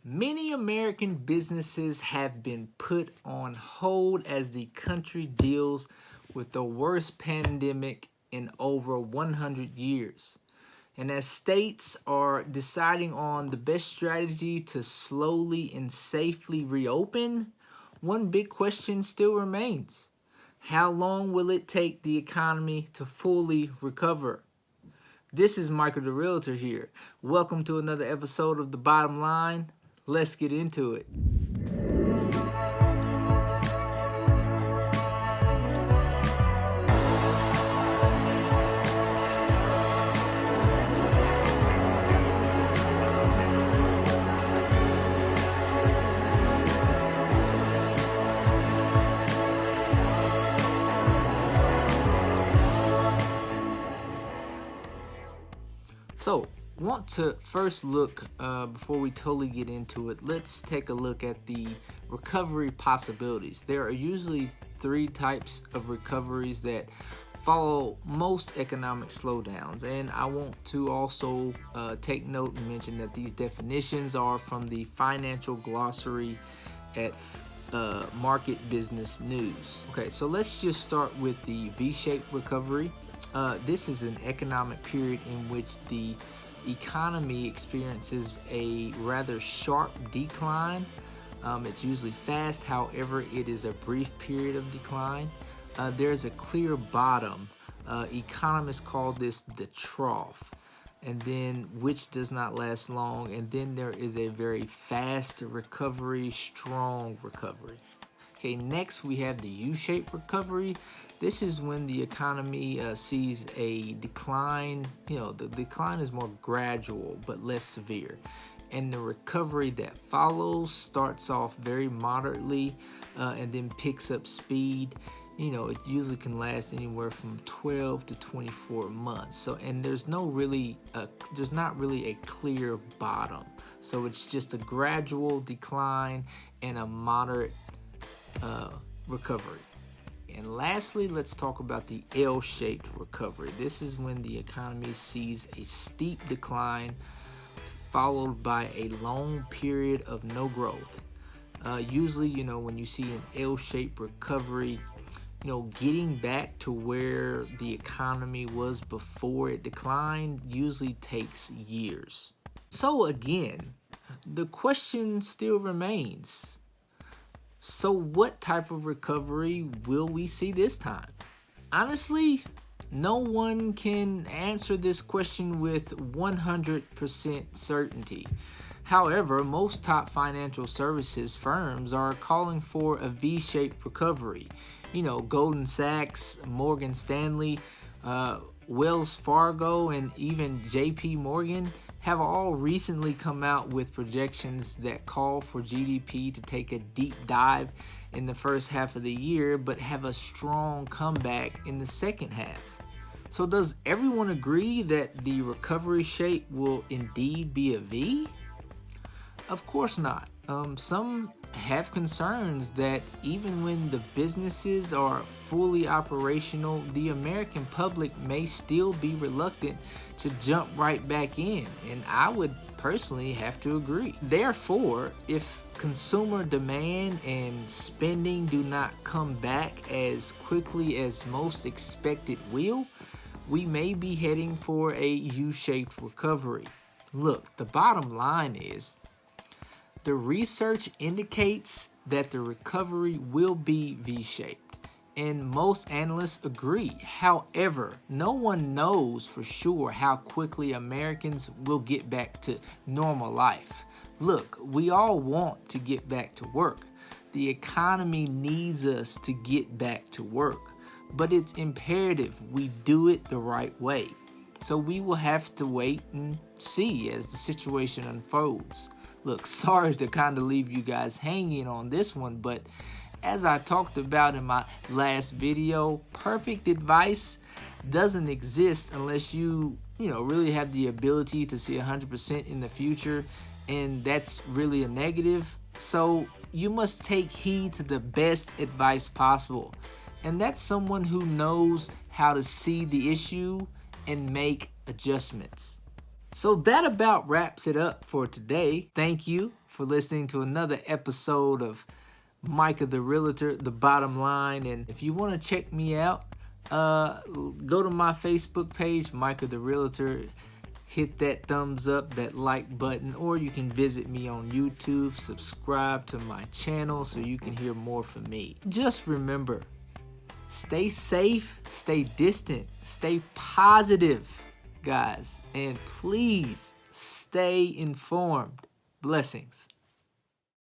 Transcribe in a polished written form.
Many American businesses have been put on hold as the country deals with the worst pandemic in over 100 years. And as states are deciding on the best strategy to slowly and safely reopen, one big question still remains. How long will it take the economy to fully recover? This is Micah the Realtor here. Welcome to another episode of The Bottom Line. Let's get into it. So, want to first look, before we totally get into it, let's take a look at the recovery possibilities. There are usually three types of recoveries that follow most economic slowdowns. And I want to also take note and mention that these definitions are from the financial glossary at Market Business News. Okay, so let's just start with the V-shaped recovery. This is an economic period in which the economy experiences a rather sharp decline. It's usually fast, however, it is a brief period of decline. There's a clear bottom. Economists call this the trough, and then which does not last long. And then there is a very fast recovery, strong recovery. Okay, next we have the U-shaped recovery. This is when the economy sees a decline. The decline is more gradual but less severe. And the recovery that follows starts off very moderately and then picks up speed. It usually can last anywhere from 12 to 24 months. So, and there's not really a clear bottom. So it's just a gradual decline and a moderate recovery. And lastly, let's talk about the L-shaped recovery. This is when the economy sees a steep decline followed by a long period of no growth. Usually, when you see an L-shaped recovery, getting back to where the economy was before it declined usually takes years. So again, the question still remains. So what type of recovery will we see this time? Honestly, no one can answer this question with 100% certainty. However, most top financial services firms are calling for a V-shaped recovery. Goldman Sachs, Morgan Stanley, Wells Fargo, and even JP Morgan have all recently come out with projections that call for GDP to take a deep dive in the first half of the year, but have a strong comeback in the second half. So does everyone agree that the recovery shape will indeed be a V? Of course not. Some have concerns that even when the businesses are fully operational, the American public may still be reluctant to jump right back in, and I would personally have to agree. Therefore, if consumer demand and spending do not come back as quickly as most expected will, we may be heading for a U-shaped recovery. Look, the bottom line is, the research indicates that the recovery will be V-shaped, and most analysts agree. However, no one knows for sure how quickly Americans will get back to normal life. Look, we all want to get back to work. The economy needs us to get back to work, but it's imperative we do it the right way. So we will have to wait and see as the situation unfolds. Look, sorry to kind of leave you guys hanging on this one, but as I talked about in my last video, perfect advice doesn't exist unless you really have the ability to see 100% in the future, and that's really a negative. So you must take heed to the best advice possible, and that's someone who knows how to see the issue and make adjustments. So that about wraps it up for today. Thank you for listening to another episode of Micah the Realtor, The Bottom Line. And if you want to check me out, go to my Facebook page, Micah the Realtor. Hit that thumbs up, that like button, or you can visit me on YouTube. Subscribe to my channel so you can hear more from me. Just remember, stay safe, stay distant, stay positive, guys, and please stay informed. Blessings.